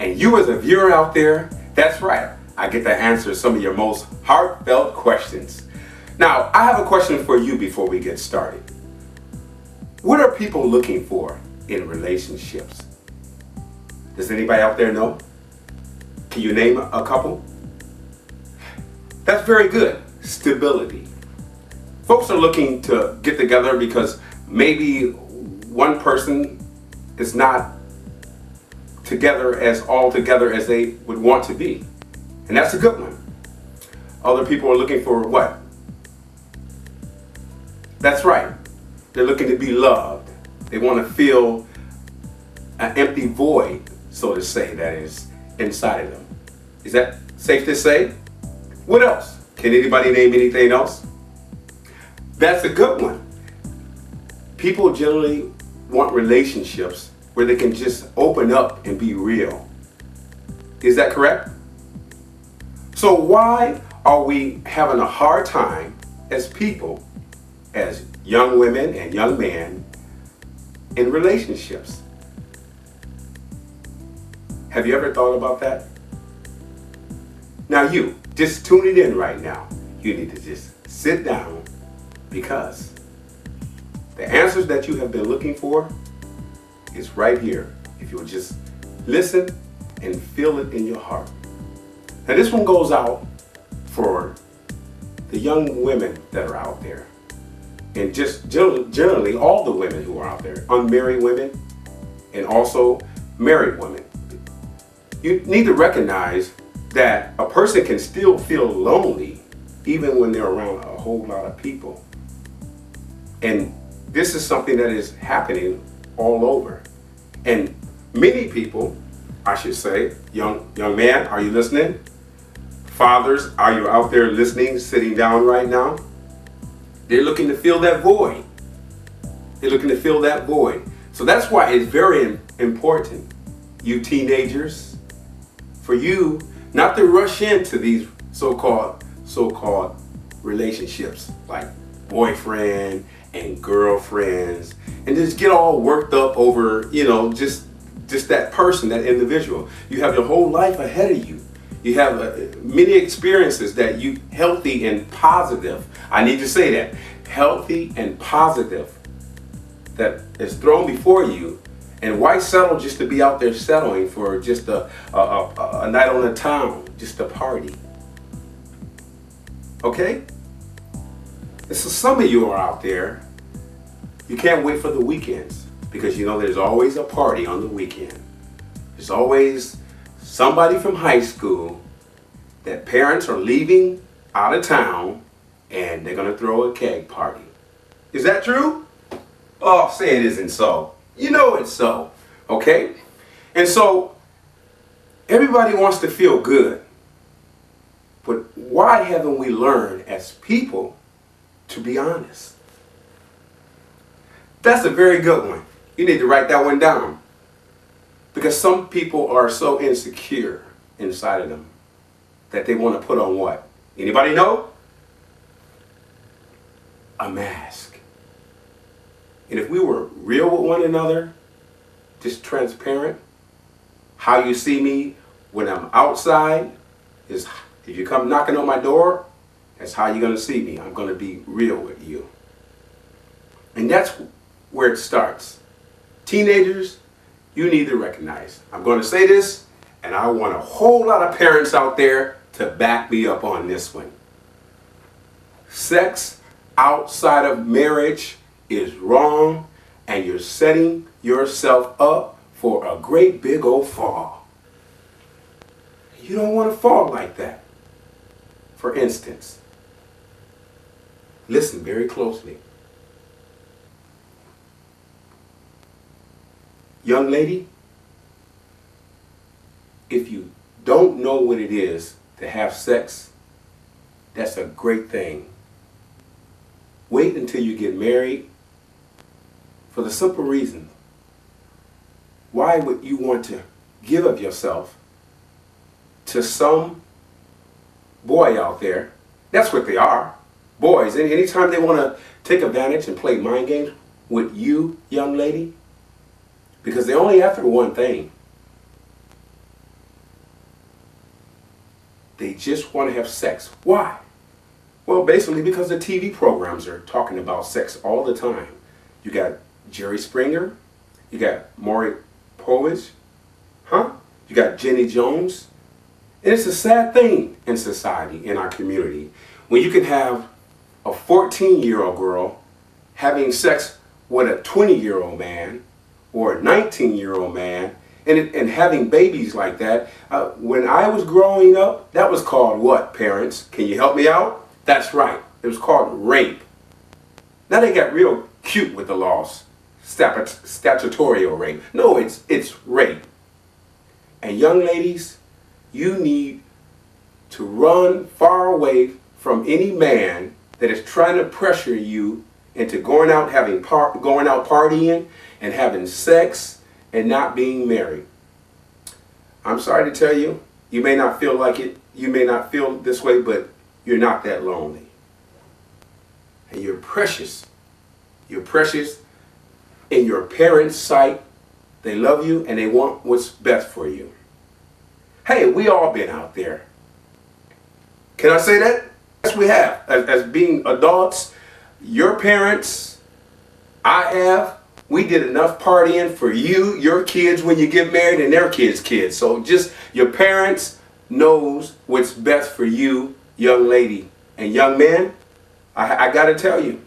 And you as a viewer out there, that's right, I get to answer some of your most heartfelt questions. Now, I have a question for you before we get started. What are people looking for in relationships? Does anybody out there know? Can you name a couple? That's very good. Stability. Folks are looking to get together because maybe one person is not all together as they would want to be. And that's a good one. Other people are looking for what? That's right. They're looking to be loved. They want to feel an empty void, so to say, that is inside of them. Is that safe to say? What else? Can anybody name anything else? That's a good one. People generally want relationships where they can just open up and be real. Is that correct? So why are we having a hard time as people, as young women and young men, in relationships? Have you ever thought about that? Now you, just tune it in right now. You need to just sit down because the answers that you have been looking for is right here. If you'll just listen and feel it in your heart. Now this one goes out for the young women that are out there. And just generally all the women who are out there, unmarried women and also married women. You need to recognize that a person can still feel lonely even when they're around a whole lot of people. And this is something that is happening all over. And many people, I should say, young man, are you listening? Fathers, are you out there listening, sitting down right now? They're looking to fill that void. They're looking to fill that void. So that's why it's very important, you teenagers, for you not to rush into these so-called relationships like boyfriend and girlfriends and just get all worked up over, just that person, that individual. You have your whole life ahead of you. You have many experiences that you healthy and positive. I need to say that. Healthy and positive that is thrown before you. And why settle just to be out there settling for just a night on the town, just a party? Okay? And so some of you are out there, you can't wait for the weekends because there's always a party on the weekend. There's always somebody from high school that parents are leaving out of town and they're going to throw a keg party. Is that true? Oh, say it isn't so. You know it's so, okay? And so everybody wants to feel good. But why haven't we learned as people to be honest? That's a very good one. You need to write that one down. Because some people are so insecure inside of them that they want to put on what? Anybody know? A mask. And if we were real with one another, just transparent, how you see me when I'm outside is, if you come knocking on my door, that's how you're going to see me. I'm going to be real with you. And that's where it starts. Teenagers, you need to recognize. I'm going to say this, and I want a whole lot of parents out there to back me up on this one. Sex outside of marriage is wrong, and you're setting yourself up for a great big old fall. You don't want to fall like that. For instance, listen very closely. Young lady, if you don't know what it is to have sex, that's a great thing. Wait until you get married for the simple reason. Why would you want to give of yourself to some boy out there? That's what they are, boys. And anytime they want to take advantage and play mind games with you, young lady, because they're only after one thing. They just want to have sex. Why? Well, basically because the TV programs are talking about sex all the time. You got Jerry Springer, you got Maury Povich, you got Jenny Jones. And it's a sad thing in society, in our community, when you can have a 14-year-old girl having sex with a 20-year-old man or a 19-year-old man and having babies like that. When I was growing up, that was called what, parents? Can you help me out? That's right. It was called rape. Now they got real cute with the laws. Statutory rape. No, it's rape. And young ladies, you need to run far away from any man that is trying to pressure you into going out partying and having sex and not being married. I'm sorry to tell you, you may not feel like it, you may not feel this way, but you're not that lonely. And you're precious. You're precious in your parents' sight. They love you and they want what's best for you. Hey, we all been out there. Can I say that? Yes, we have. As being adults, your parents, I have, we did enough partying for you, your kids when you get married, and their kids. So just your parents knows what's best for you, young lady. And young men, I got to tell you,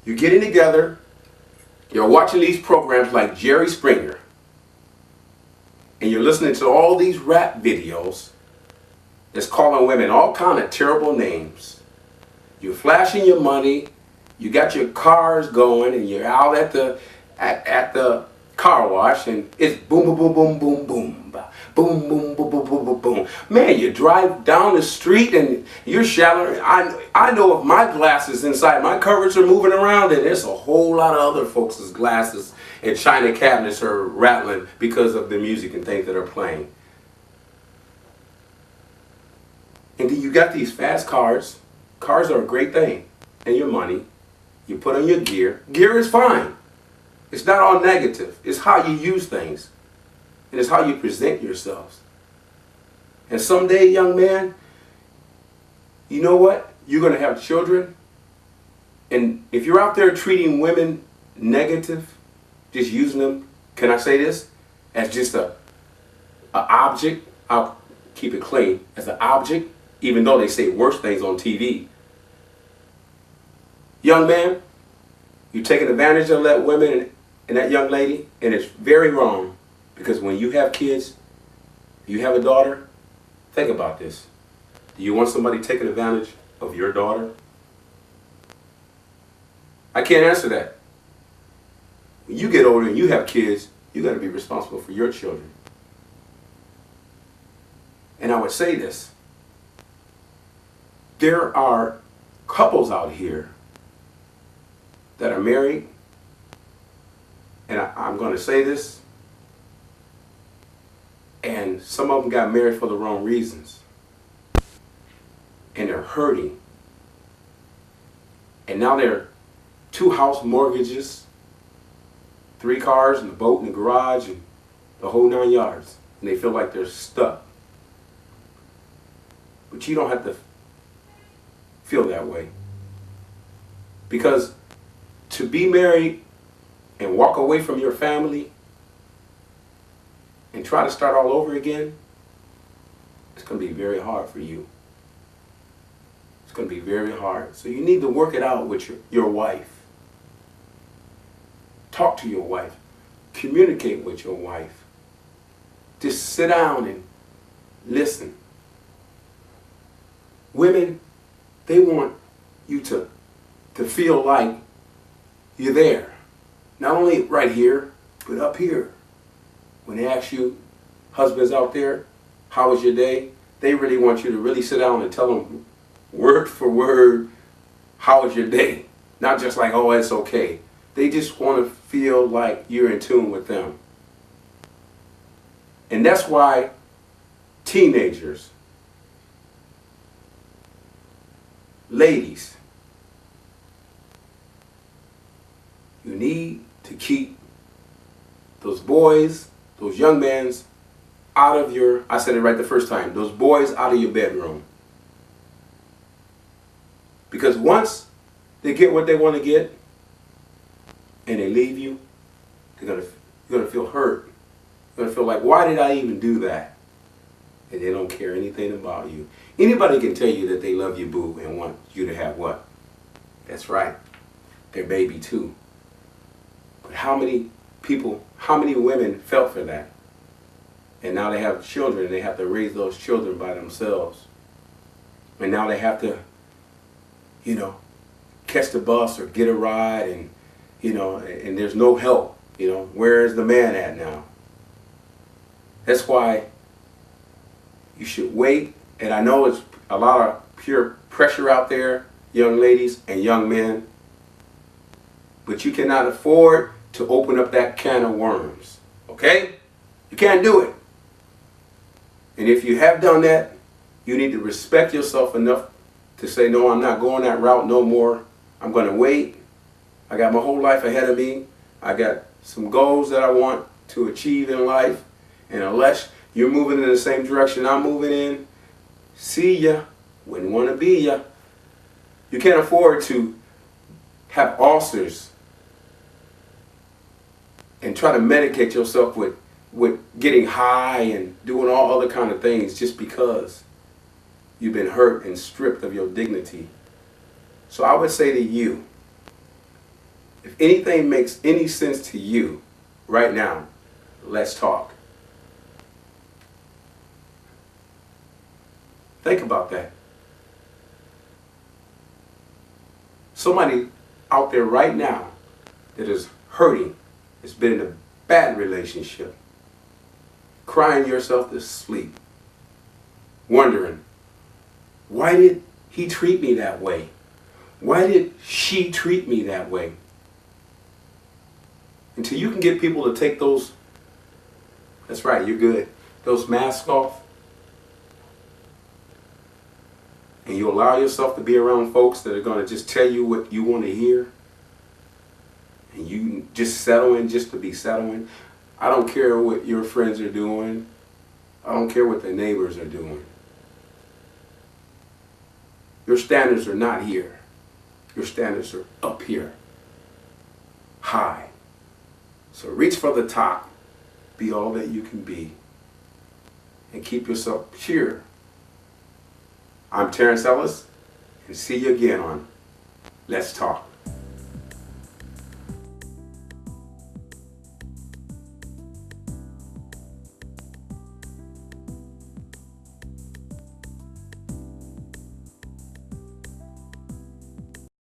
you're getting together, you're watching these programs like Jerry Springer, and you're listening to all these rap videos that's calling women all kind of terrible names. You're flashing your money, you got your cars going, and you're out at the car wash, and it's boom, boom, boom, boom, boom, boom. Boom, boom, boom, boom, boom, boom, boom. Man, you drive down the street and you're showering. I know if my glasses inside my covers are moving around, and there's a whole lot of other folks' glasses and china cabinets are rattling because of the music and things that are playing. And then you got these fast cars. Cars are a great thing. And your money. You put on your gear. Gear is fine. It's not all negative. It's how you use things. And it's how you present yourselves. And someday, young man, you know what? You're going to have children. And if you're out there treating women negative, just using them, can I say this, as just a object, I'll keep it clean, as an object, even though they say worse things on TV. Young man, you're taking advantage of that woman and that young lady, and it's very wrong. Because when you have kids, you have a daughter, think about this. Do you want somebody taking advantage of your daughter? I can't answer that. When you get older and you have kids, you got to be responsible for your children. And I would say this. There are couples out here that are married, and I'm going to say this, and some of them got married for the wrong reasons. And they're hurting. And now they're 2 house mortgages, 3 cars and a boat in the garage and the whole 9 yards. And they feel like they're stuck. But you don't have to feel that way. Because to be married and walk away from your family and try to start all over again, it's going to be very hard for you. It's going to be very hard. So you need to work it out with your wife. Talk to your wife. Communicate with your wife. Just sit down and listen. Women, they want you to feel like you're there. Not only right here, but up here. When they ask you, husbands out there, how was your day? They really want you to really sit down and tell them word for word, how was your day? Not just like, oh, it's okay. They just want to feel like you're in tune with them. And that's why teenagers, ladies, you need to keep those boys, those young men's out of your, I said it right the first time, those boys out of your bedroom. Because once they get what they want to get and they leave you, you're gonna feel hurt. You're gonna feel like, why did I even do that? And they don't care anything about you. Anybody can tell you that they love you, boo, and want you to have what? That's right, their baby too. But how many people, how many women felt for that? And now they have children, and they have to raise those children by themselves. And now they have to, you know, catch the bus or get a ride, and, you know, and there's no help. You know, where is the man at now? That's why you should wait. And I know it's a lot of pure pressure out there, young ladies and young men, but you cannot afford to open up that can of worms. Okay? You can't do it. And if you have done that, you need to respect yourself enough to say, no, I'm not going that route no more. I'm going to wait. I got my whole life ahead of me. I got some goals that I want to achieve in life. And unless you're moving in the same direction I'm moving in, see ya. Wouldn't want to be ya. You can't afford to have ulcers and try to medicate yourself with getting high and doing all other kind of things just because you've been hurt and stripped of your dignity. So I would say to you, if anything makes any sense to you right now, let's talk. Think about that. Somebody out there right now that is hurting, has been in a bad relationship, crying yourself to sleep, wondering, why did he treat me that way? Why did she treat me that way? Until you can get people to take those, that's right, you're good, those masks off, and you allow yourself to be around folks that are going to just tell you what you want to hear, and you just settle in just to be settling. I don't care what your friends are doing. I don't care what the neighbors are doing. Your standards are not here. Your standards are up here, high. So reach for the top, be all that you can be, and keep yourself pure. I'm Terrence Ellis, and see you again on Let's Talk.